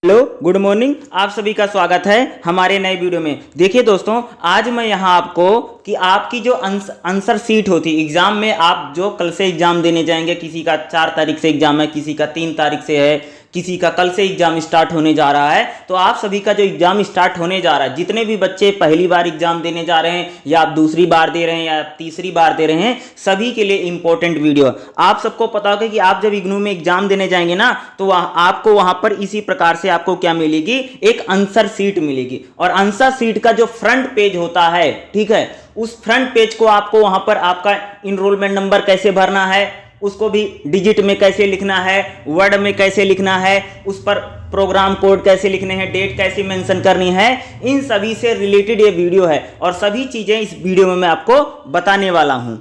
Hello, good morning. आप सभी का स्वागत है हमारे नए वीडियो में। देखिए दोस्तों, आज मैं यहाँ आपको कि आपकी जो आंसर सीट होती है एग्जाम में, आप जो कल से एग्जाम देने जाएंगे, किसी का 4 तारीख से एग्जाम है, किसी का 3 तारीख से है, किसी का कल से एग्जाम स्टार्ट होने जा रहा है। तो आप सभी का जो एग्जाम स्टार्ट होने जा रहा है, जितने भी बच्चे पहली बार एग्जाम देने जा रहे हैं या आप दूसरी बार दे रहे हैं या आप तीसरी बार दे रहे हैं, सभी के लिए इंपॉर्टेंट वीडियो। आप सबको पता होगा कि आप जब इग्नू में एग्जाम देने जाएंगे ना, तो आपको वहां पर इसी प्रकार से आपको क्या मिलेगी, एक आंसर सीट मिलेगी। और आंसर सीट का जो फ्रंट पेज होता है, ठीक है, उस फ्रंट पेज को आपको वहां पर आपका इनरोलमेंट नंबर कैसे भरना है, उसको भी डिजिट में कैसे लिखना है, वर्ड में कैसे लिखना है, उस पर प्रोग्राम कोड कैसे लिखने हैं, डेट कैसे मेंशन करनी है, इन सभी से रिलेटेड ये वीडियो है। और सभी चीजें इस वीडियो में मैं आपको बताने वाला हूं।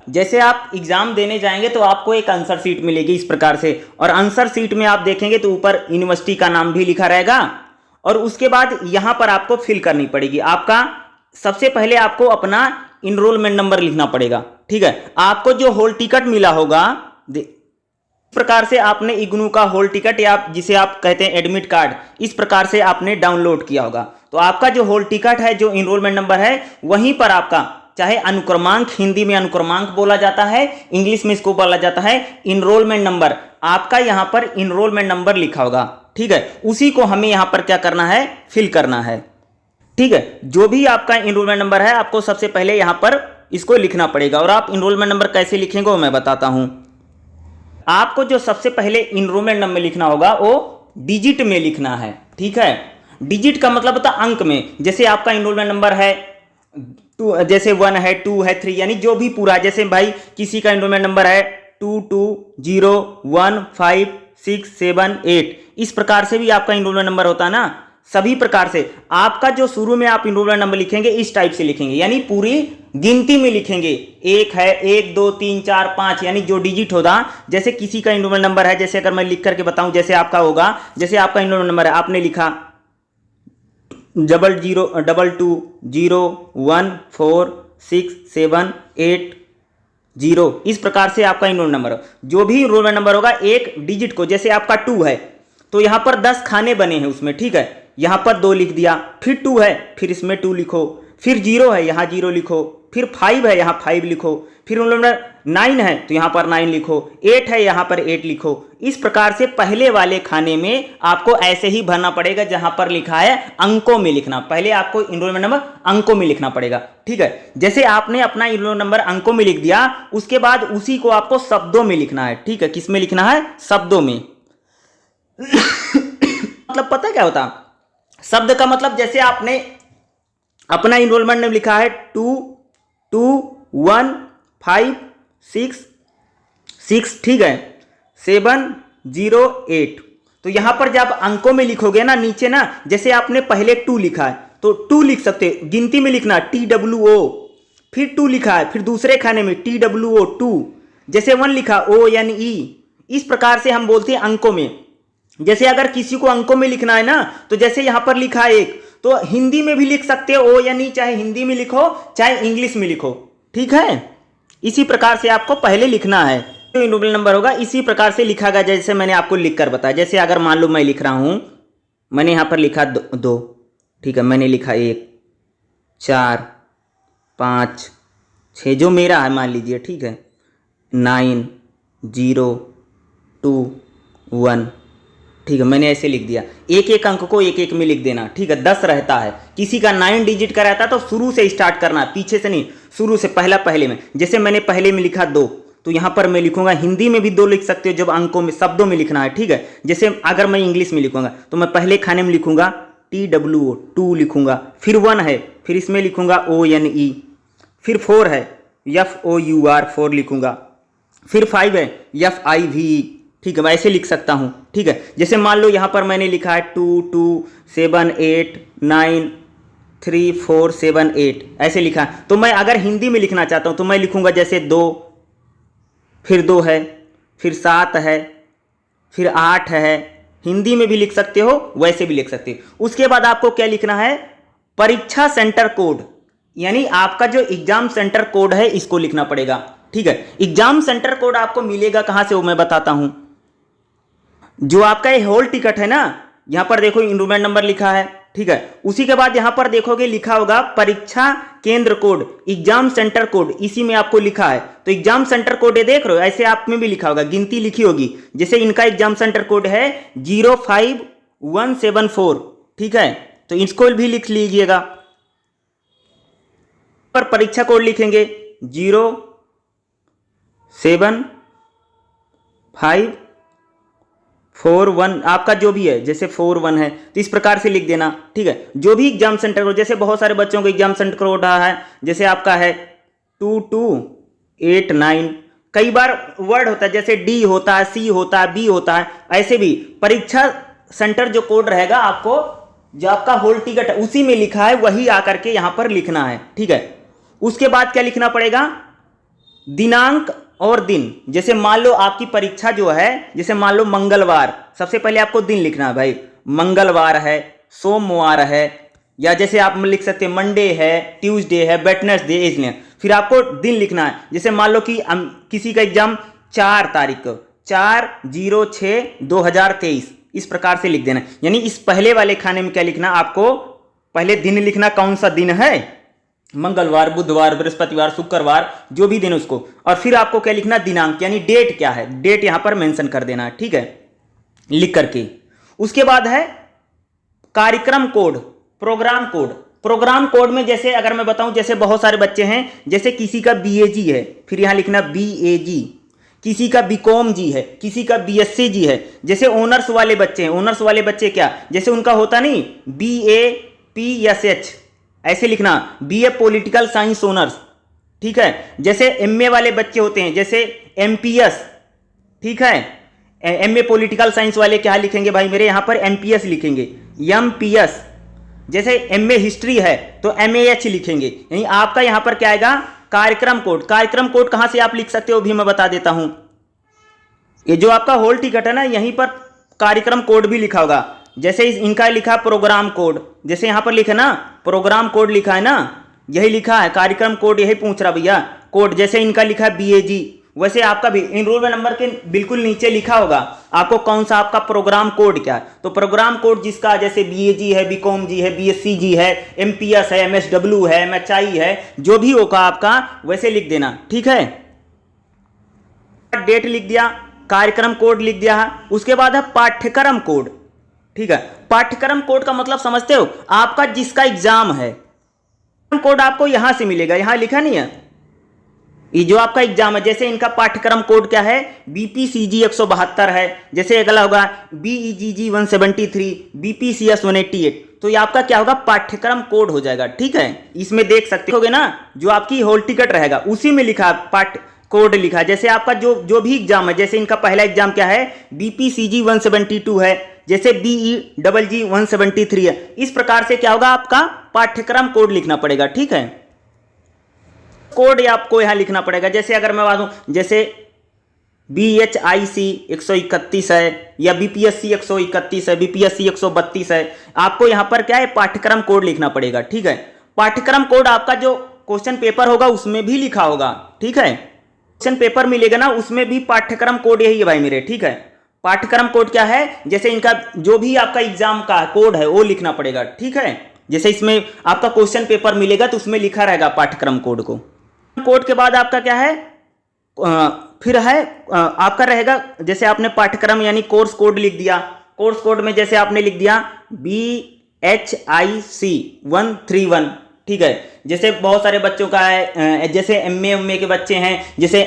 जैसे आप एग्जाम देने जाएंगे तो आपको एक आंसर सीट मिलेगी इस प्रकार से, और आंसर सीट में आप देखेंगे तो ऊपर यूनिवर्सिटी का नाम भी लिखा रहेगा। और उसके बाद यहां पर आपको फिल करनी पड़ेगी आपका, सबसे पहले आपको अपना इनरोलमेंट नंबर लिखना पड़ेगा, ठीक है। आपको जो हॉल टिकट मिला होगा, इस प्रकार से आपने इग्नू का हॉल टिकट या जिसे आप कहते हैं एडमिट कार्ड, इस प्रकार से आपने डाउनलोड किया होगा। तो आपका जो हॉल टिकट है, जो इनरोलमेंट नंबर है, वहीं पर आपका चाहे अनुक्रमांक, हिंदी में अनुक्रमांक बोला जाता है, इंग्लिश में इसको बोला जाता है इनरोलमेंट नंबर, आपका यहां पर इनरोलमेंट नंबर लिखा होगा, ठीक है। उसी को हमें यहां पर क्या करना है, फिल करना है, ठीक है। जो भी आपका इनरोलमेंट नंबर है, आपको सबसे पहले यहां पर इसको लिखना पड़ेगा। और आप इनरोलमेंट नंबर कैसे लिखेंगे वो मैं बताता हूं। आपको जो सबसे पहले इनरोलमेंट नंबर लिखना होगा वो डिजिट में लिखना है, ठीक है। डिजिट का मतलब होता है अंक में। जैसे आपका इनरोलमेंट नंबर है जैसे 1 है, 2 है, 3, यानी जो भी पूरा, जैसे भाई किसी का इनरोलमेंट नंबर है 22015678, इस प्रकार से भी आपका इनरोलमेंट नंबर होता है ना। सभी प्रकार से आपका जो शुरू में आप इनरोलमेंट नंबर लिखेंगे इस टाइप से लिखेंगे, यानी पूरी गिनती में लिखेंगे। 1 है, 1 2 3 4 5, यानी जो डिजिट होगा। जैसे किसी का इनरोलमेंट नंबर है, जैसे अगर मैं लिख करके बताऊं, जैसे आपका होगा, जैसे आपका इनरोलमेंट नंबर है, आपने लिखा 0022014678 इस प्रकार से आपका इनरोलमेंट नंबर। जो भी इनरोलमेंट नंबर होगा एक डिजिट को, जैसे आपका 2 है तो यहां पर 10 खाने बने हैं उसमें, ठीक है, यहां पर 2 लिख दिया। फिर 2 है, फिर इसमें 2 लिखो। फिर 0 है, यहां 0 लिखो। फिर 5 है, यहां 5 लिखो। फिर नंबर 9 है तो यहां पर 9 लिखो। 8 है, यहां पर 8 लिखो। इस प्रकार से पहले वाले खाने में आपको ऐसे ही भरना पड़ेगा जहां पर लिखा है अंकों में लिखना। पहले आपको इनरोलमेंट नंबर अंकों में लिखना पड़ेगा, ठीक है। जैसे आपने अपना इनरोलमेंट नंबर अंकों में लिख दिया, उसके बाद उसी को आपको शब्दों में लिखना है, ठीक है। किस में लिखना है, शब्दों में। मतलब पता क्या होता, शब्द का मतलब, जैसे आपने अपना इनरोलमेंट में लिखा है 221566, ठीक है, 708, तो यहां पर जब अंकों में लिखोगे ना नीचे ना, जैसे आपने पहले 2 लिखा है तो 2 लिख सकते, गिनती में लिखना TWO, फिर 2 लिखा है, फिर दूसरे खाने में TWO 2, जैसे 1 लिखा ONE, इस प्रकार से हम बोलते हैं अंकों में। जैसे अगर किसी को अंकों में लिखना है ना, तो जैसे यहां पर लिखा है 1, तो हिंदी में भी लिख सकते हो ONE, चाहे हिंदी में लिखो चाहे इंग्लिश में लिखो, ठीक है। इसी प्रकार से आपको पहले लिखना है। जो इनरोलमेंट नंबर होगा इसी प्रकार से लिखा गया, जैसे मैंने आपको लिखकर बताया। जैसे अगर मान लो मैं लिख रहा हूं, मैंने यहां पर लिखा 2, ठीक है, मैंने लिखा 1 4 5 6, जो मेरा है मान लीजिए, ठीक है, 9 0 2 1, ठीक है, मैंने ऐसे लिख दिया। एक एक अंक को एक एक में लिख देना, ठीक है। 10 रहता है, किसी का 9 डिजिट का रहता है तो शुरू से स्टार्ट करना, पीछे से नहीं, शुरू से पहले में। जैसे मैंने पहले में लिखा 2, तो यहां पर मैं लिखूंगा, हिंदी में भी 2 लिख सकते हो जब अंकों में, शब्दों में लिखना है, ठीक है। जैसे अगर मैं इंग्लिश में लिखूंगा तो मैं पहले खाने में लिखूंगा TWO 2 लिखूंगा, फिर 1 है, फिर इसमें लिखूंगा ONE, फिर 4 है FOUR 4 लिखूंगा, फिर 5 है FIVE, ठीक है, मैं ऐसे लिख सकता हूं, ठीक है। जैसे मान लो यहां पर मैंने लिखा है 22789347 ऐसे लिखा, तो मैं अगर हिंदी में लिखना चाहता हूं तो मैं लिखूंगा जैसे 2, फिर 2 है, फिर 7 है, फिर 8 है। हिंदी में भी लिख सकते हो, वैसे भी लिख सकते हो। उसके बाद आपको क्या लिखना है, परीक्षा सेंटर कोड, यानी आपका जो एग्जाम सेंटर कोड है इसको लिखना पड़ेगा, ठीक है। एग्जाम सेंटर कोड आपको मिलेगा कहां से वो मैं बताता हूं। जो आपका ये हॉल टिकट है ना, यहाँ पर देखो इनरोलमेंट नंबर लिखा है, ठीक है। उसी के बाद यहाँ पर देखोगे लिखा होगा परीक्षा केंद्र कोड, एग्जाम सेंटर कोड, इसी में आपको लिखा है। तो एग्जाम सेंटर कोड ये देख रहे हो, ऐसे आप में भी लिखा होगा, गिनती लिखी होगी। जैसे इनका एग्जाम सेंटर कोड है 05174, ठीक है, तो इसको भी लिख लीजिएगा। पर परीक्षा कोड लिखेंगे 07541, आपका जो भी है, जैसे 41 है तो इस प्रकार से लिख देना, ठीक है। जो भी एग्जाम सेंटर कोड, जैसे बहुत सारे बच्चों को एग्जाम सेंटर कोड रहा है, जैसे आपका है 2289, कई बार वर्ड होता है, जैसे डी होता है, सी होता है, बी होता है, ऐसे भी परीक्षा सेंटर जो कोड रहेगा, आपको जो आपका होल टिकट है उसी में लिखा है, वही आकर के यहां पर लिखना है, ठीक है। उसके बाद क्या लिखना पड़ेगा, दिनांक और दिन। जैसे मान लो आपकी परीक्षा जो है, जैसे मान लो मंगलवार, सबसे पहले आपको दिन लिखना है भाई, मंगलवार है, सोमवार है, या जैसे आप लिख सकते हैं मंडे है, ट्यूसडे है, वेडनेसडे, इसलिए फिर आपको दिन लिखना है। जैसे मान लो कि किसी का एग्जाम 4 तारीख को, 4/06/2023, इस प्रकार से लिख देना। यानी इस पहले वाले खाने में क्या लिखना, आपको पहले दिन लिखना, कौन सा दिन है, मंगलवार, बुधवार, बृहस्पतिवार, शुक्रवार, जो भी दिन उसको, और फिर आपको क्या लिखना, दिनांक, यानी डेट क्या है, डेट यहां पर मेंशन कर देना है, ठीक है, लिख करके। उसके बाद है कार्यक्रम code, program code. Program code में जैसे अगर मैं बताऊं, जैसे बहुत सारे बच्चे हैं, जैसे किसी का BAG है, फिर यहां लिखना BAG, किसी का BCom जी है, किसी का BSc जी है। जैसे ऑनर्स वाले बच्चे हैं, ऑनर्स वाले बच्चे क्या, जैसे उनका होता नहीं BAPSH, ऐसे लिखना, BA पॉलिटिकल साइंस ऑनर्स, ठीक है। जैसे MA वाले बच्चे होते हैं, जैसे MPS, ठीक है, MA पॉलिटिकल साइंस वाले क्या लिखेंगे भाई मेरे, यहां पर MPS लिखेंगे, MPS। जैसे MA हिस्ट्री है तो MAH लिखेंगे। यानी आपका यहां पर क्या आएगा, कार्यक्रम कोड। कार्यक्रम कोड कहां से आप लिख सकते हो भी मैं बता देता हूं। ये जो आपका होल टिकट है ना, यहीं पर कार्यक्रम कोड भी लिखा होगा। जैसे इनका लिखा प्रोग्राम कोड, जैसे यहां पर लिखा ना प्रोग्राम कोड लिखा है ना, यही लिखा है, कार्यक्रम कोड यही पूछ रहा भैया कोड। जैसे इनका लिखा है BAG, वैसे आपका भी एनरोलमेंट नंबर के बिल्कुल नीचे लिखा होगा आपको कौन सा आपका प्रोग्राम कोड क्या है। तो प्रोग्राम कोड जिसका जैसे BAG है, BCom जी है, BSc जी है, MPS है, MSW है, MHI है, जो भी होगा आपका वैसे लिख देना, ठीक है। डेट लिख दिया, कार्यक्रम कोड लिख दिया। उसके बाद है पाठ्यक्रम कोड, ठीक है। पाठ्यक्रम कोड का मतलब समझते हो, आपका जिसका एग्जाम है, कोड आपको यहां से मिलेगा, यहां लिखा नहीं है, ये जो आपका एग्जाम है। जैसे इनका पाठ्यक्रम कोड क्या है, BPCG 172 है। जैसे अगला होगा BEGG 173, BPCS 188, तो ये आपका क्या होगा, पाठ्यक्रम कोड हो जाएगा, ठीक है। इसमें देख सकते होगे ना, जो आपकी हॉल टिकट रहेगा उसी में लिखा पाठ कोड लिखा। जैसे आपका जो भी एग्जाम है, जैसे इनका पहला एग्जाम क्या है, BPCG 172 है, जैसे BEGG 173 है। इस प्रकार से क्या होगा, आपका पाठ्यक्रम कोड लिखना पड़ेगा, ठीक है। कोड आपको यहां लिखना पड़ेगा। जैसे अगर मैं बात दूं, जैसे BHIC 131 है, या BPSC 131 है, BPSC 132 है, आपको यहां पर क्या है, पाठ्यक्रम कोड लिखना पड़ेगा, ठीक है। पाठ्यक्रम कोड आपका जो क्वेश्चन पेपर होगा उसमें भी लिखा होगा, ठीक है। क्वेश्चन पेपर मिलेगा ना, उसमें भी पाठ्यक्रम कोड यही है भाई मेरे, ठीक है। पाठ्यक्रम कोड क्या है, जैसे इनका जो भी आपका एग्जाम का कोड है वो लिखना पड़ेगा, ठीक है। जैसे इसमें आपका क्वेश्चन पेपर मिलेगा तो उसमें लिखा रहेगा पाठ्यक्रम कोड को। कोड के बाद आपका क्या है, फिर है आपका रहेगा, जैसे आपने पाठ्यक्रम यानी कोर्स कोड लिख दिया। कोर्स कोड में जैसे आपने लिख दिया BHIC 131, ठीक है। जैसे बहुत सारे बच्चों का है, जैसे MA के बच्चे हैं, जैसे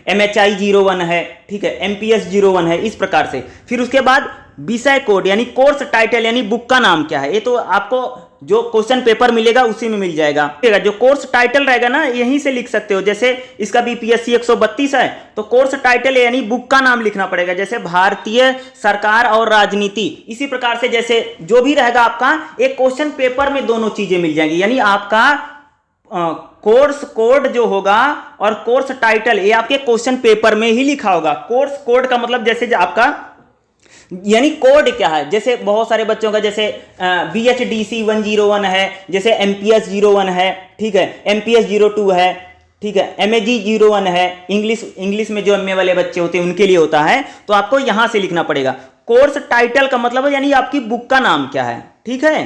MHI 01 है, ठीक है, MPS 01 है, इस प्रकार से। फिर उसके बाद विषय कोड यानी कोर्स टाइटल यानी बुक का नाम क्या है, ये तो आपको जो क्वेश्चन पेपर मिलेगा उसी में मिल जाएगा। जो कोर्स टाइटल रहेगा ना, यहीं से लिख सकते हो। जैसे इसका BPSC 132 है तो कोर्स टाइटल यानी बुक का नाम लिखना पड़ेगा, जैसे भारतीय सरकार और राजनीति। इसी प्रकार से जैसे जो भी रहेगा आपका, एक क्वेश्चन पेपर में दोनों चीजें मिल जाएंगी। यानी आपका कोर्स कोड जो होगा और कोर्स टाइटल ये आपके क्वेश्चन पेपर में ही लिखा होगा। कोर्स कोड का मतलब जैसे आपका यानी कोड क्या है, जैसे बहुत सारे बच्चों का जैसे BHDC 101 है, जैसे MPS 01 है, ठीक है, MPS 02 है, ठीक है, MAG 01 है। इंग्लिश में जो MA वाले बच्चे होते हैं उनके लिए होता है, तो आपको यहां से लिखना पड़ेगा। कोर्स टाइटल का मतलब है यानी आपकी बुक का नाम क्या है, ठीक है।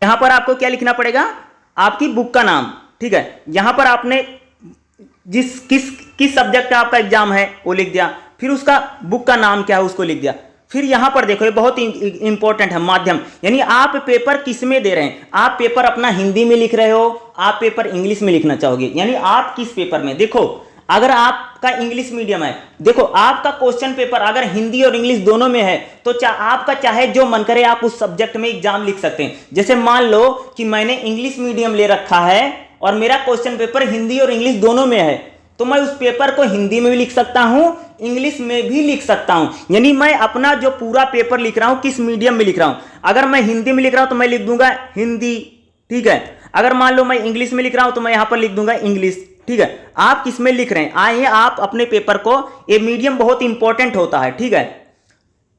यहां पर आपको क्या लिखना पड़ेगा, आपकी बुक का नाम, ठीक है। यहां पर आपने किस सब्जेक्ट का आपका एग्जाम है वो लिख दिया, फिर उसका बुक का नाम क्या है उसको लिख दिया। फिर यहां पर देखो ये बहुत इंपॉर्टेंट है, माध्यम, यानी आप पेपर किस में दे रहे हैं। आप पेपर अपना हिंदी में लिख रहे हो, आप पेपर इंग्लिश में लिखना चाहोगे, यानी आप किस पेपर में। देखो अगर आपका इंग्लिश मीडियम है, देखो आपका क्वेश्चन पेपर अगर हिंदी और इंग्लिश दोनों में है तो आपका चाहे जो मन करे आप उस सब्जेक्ट में एग्जाम लिख सकते हैं। जैसे मान लो कि मैंने इंग्लिश मीडियम ले रखा है और मेरा क्वेश्चन पेपर हिंदी और इंग्लिश दोनों में है, तो मैं उस पेपर को हिंदी में भी लिख सकता हूं, इंग्लिश में भी लिख सकता हूं। यानी मैं अपना जो पूरा पेपर लिख रहा हूं किस मीडियम में लिख रहा हूं। अगर मैं हिंदी में लिख रहा हूं तो मैं लिख दूंगा हिंदी, ठीक है। अगर मान लो मैं इंग्लिश में लिख रहा हूं तो मैं यहां पर लिख दूंगा इंग्लिश, ठीक है। आप किस में लिख रहे हैं, आइए आप अपने पेपर को, ये मीडियम बहुत इंपॉर्टेंट होता है, ठीक है।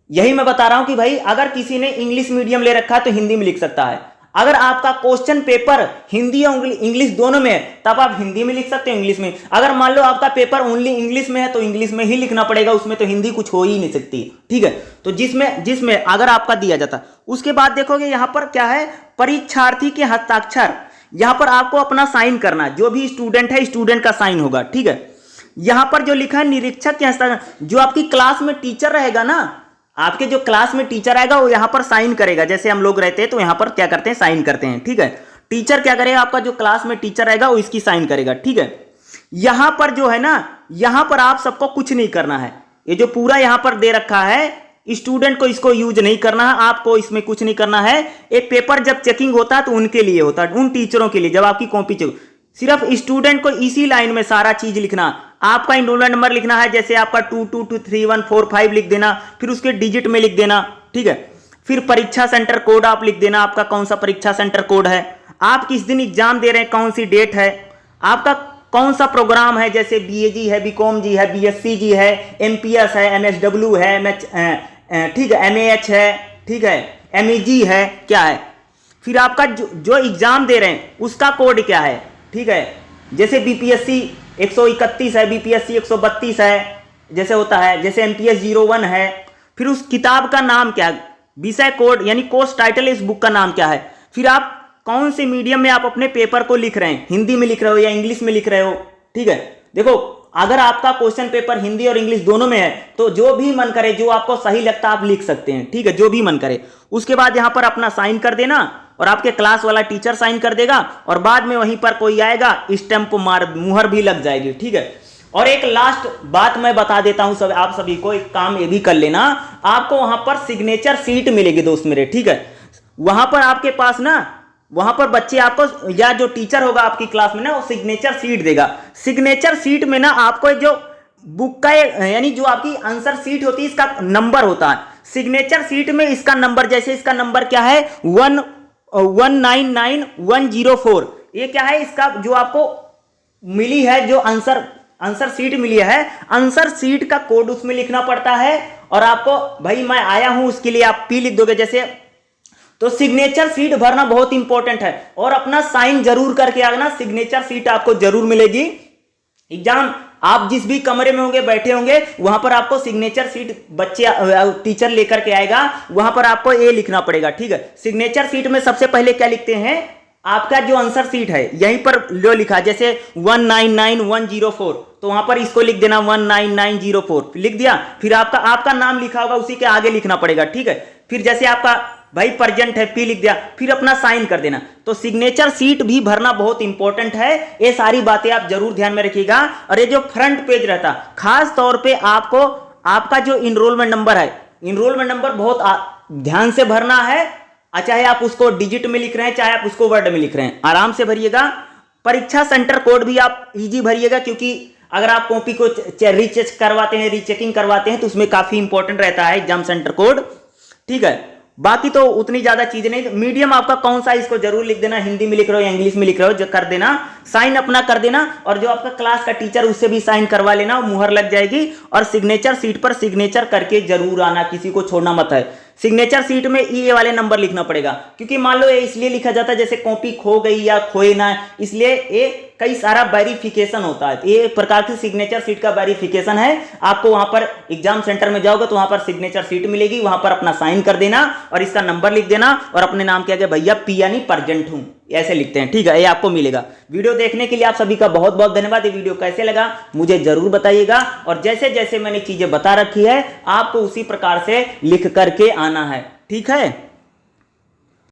यही मैं बता रहा हूं कि भाई अगर किसी ने इंग्लिश मीडियम ले रखा है तो हिंदी में लिख सकता है। अगर आपका क्वेश्चन पेपर हिंदी और इंग्लिश दोनों में है तब आप हिंदी में लिख सकते हो, इंग्लिश में। अगर मान लो आपका पेपर ओनली इंग्लिश में है तो इंग्लिश में ही लिखना पड़ेगा, उसमें तो हिंदी कुछ हो ही नहीं सकती, ठीक है। तो जिसमें अगर आपका दिया जाता, उसके बाद देखोगे यहां पर क्या है, परीक्षार्थी के हस्ताक्षर। यहां पर आपको अपना साइन करना, जो भी स्टूडेंट है स्टूडेंट का साइन होगा, ठीक है। यहां पर जो लिखा है निरीक्षक के हस्ताक्षर, जो आपकी क्लास में टीचर रहेगा ना, आपके जो क्लास में टीचर आएगा वो यहां पर साइन करेगा। जैसे हम लोग रहते हैं तो यहां पर क्या करते हैं, साइन करते हैं, ठीक है। टीचर क्या करेगा, आपका जो क्लास में टीचर आएगा वो इसकी साइन करेगा, ठीक है। यहां पर जो है ना, यहां पर आप सबको कुछ नहीं करना है। ये जो पूरा यहां पर दे रखा है, स्टूडेंट को इसको यूज नहीं करना है, आपको इसमें कुछ नहीं करना है। एक पेपर जब चेकिंग होता है तो उनके लिए होता है, उन टीचरों के लिए, जब आपकी कॉपी चेक, सिर्फ स्टूडेंट को इसी लाइन में सारा चीज लिखना। आपका इनरोलमेंट नंबर लिखना है, जैसे आपका 222314 लिख देना, फिर उसके डिजिट में लिख देना, ठीक है। फिर परीक्षा सेंटर कोड आप लिख देना, आपका कौन सा परीक्षा सेंटर कोड है, आप किस दिन एग्जाम दे रहे हैं, कौन सी डेट है, आपका कौन सा प्रोग्राम है, जैसे बीएजी है, बीकॉम जी है, बीएससी जी है, एमपीएस है, एमएसडब्ल्यू है, ठीक है, एमएएच है, ठीक है, एमएजी है, क्या है। फिर आपका जो एग्जाम दे रहे हैं उसका कोड क्या है, ठीक है। जैसे बीपीएससी 131 है, बीपीएससी 132 है, जैसे होता है, जैसे एमपीएस 01 है। फिर उस किताब का नाम क्या है, विषय कोड यानी कोर्स टाइटल, इस बुक का नाम क्या है। फिर आप कौन से मीडियम में आप अपने पेपर को लिख रहे हैं, हिंदी में लिख रहे हो या इंग्लिश में लिख रहे हो, ठीक है। देखो अगर आपका क्वेश्चन पेपर हिंदी और इंग्लिश दोनों में है तो जो भी मन करे, जो आपको सही लगता है आप लिख सकते हैं, ठीक है, जो भी मन करे। उसके बाद यहां पर अपना साइन कर देना और आपके क्लास वाला टीचर साइन कर देगा और बाद में वहीं पर कोई आएगा, स्टैंप मुहर भी लग जाएगी, ठीक है। और एक लास्ट बात मैं बता देता हूं सब आप सभी को, एक काम ये भी कर लेना, आपको वहां पर सिग्नेचर सीट मिलेगी दोस्त मेरे, ठीक है। वहां पर आपके पास ना, वहां पर बच्चे आपको या जो टीचर होगा आपकी क्लास में ना, वो सिग्नेचर सीट देगा। सिग्नेचर सीट में ना आपको जो बुक का यानी जो आपकी आंसर सीट होती है इसका नंबर होता है। सिग्नेचर सीट में इसका नंबर, जैसे इसका नंबर क्या है 199104, ये क्या है, इसका जो आपको मिली है, जो आंसर सीट मिली है, आंसर सीट का कोड उसमें लिखना पड़ता है। और आपको भाई मैं आया हूं उसके लिए आप पी लिख दोगे जैसे। तो सिग्नेचर सीट भरना बहुत इंपॉर्टेंट है और अपना साइन जरूर करके आना, सिग्नेचर सीट आपको जरूर मिलेगी। एग्जाम आप जिस भी कमरे में होंगे, बैठे होंगे, वहां पर आपको सिग्नेचर सीट बच्चे टीचर लेकर के आएगा, वहां पर आपको ये लिखना पड़ेगा, ठीक है। सिग्नेचर सीट में सबसे पहले क्या लिखते हैं, आपका जो आंसर सीट है यहीं पर जो लिखा, जैसे 199104, तो वहां पर इसको लिख देना 19904 लिख दिया। फिर आपका नाम लिखा होगा, उसी के आगे लिखना पड़ेगा, ठीक है। फिर जैसे आपका भाई प्रेजेंट है, पी लिख दिया, फिर अपना साइन कर देना। तो सिग्नेचर सीट भी भरना बहुत इंपॉर्टेंट है, ये सारी बातें आप जरूर ध्यान में रखिएगा। और ये जो फ्रंट पेज रहता, खास तौर पे आपको आपका जो इनरोलमेंट नंबर है, इनरोलमेंट नंबर बहुत ध्यान से भरना है। चाहे आप उसको डिजिट में लिख रहे हैं, चाहे आप उसको वर्ड में लिख रहे हैं, आराम से भरिएगा। परीक्षा सेंटर कोड भी आप इजी भरिएगा, क्योंकि अगर आप कॉपी को रीचेक करवाते हैं, रीचेकिंग करवाते हैं, तो उसमें काफी इंपॉर्टेंट रहता है एग्जाम सेंटर कोड, ठीक है। बाकी तो उतनी ज्यादा चीजें नहीं। मीडियम आपका कौन सा, इसको जरूर लिख देना, हिंदी में लिख रहे हो या इंग्लिश में लिख रहे हो, जो कर देना, साइन अपना कर देना। और जो आपका क्लास का टीचर, उससे भी साइन करवा लेना, मुहर लग जाएगी। और सिग्नेचर सीट पर सिग्नेचर करके जरूर आना, किसी को छोड़ना मत है। सिग्नेचर सीट में ये वाले नंबर लिखना पड़ेगा, क्योंकि मान लो ये इसलिए लिखा जाता है जैसे कॉपी खो गई या खोए ना, इसलिए ये कई सारा वेरिफिकेशन होता है। ये एक प्रकार की सिग्नेचर सीट का वेरिफिकेशन है। आपको वहां पर एग्जाम सेंटर में जाओगे तो वहां पर सिग्नेचर सीट मिलेगी, वहां पर अपना साइन कर देना और इसका नंबर लिख देना और अपने नाम के आगे भैया पी यानी प्रेजेंट हूं ऐसे लिखते हैं, ठीक है। ये आपको मिलेगा। वीडियो देखने के लिए आप सभी का बहुत बहुत धन्यवाद। ये वीडियो कैसे लगा मुझे जरूर बताइएगा, और जैसे जैसे मैंने चीजें बता रखी है आपको उसी प्रकार से लिख करके आना है, ठीक है।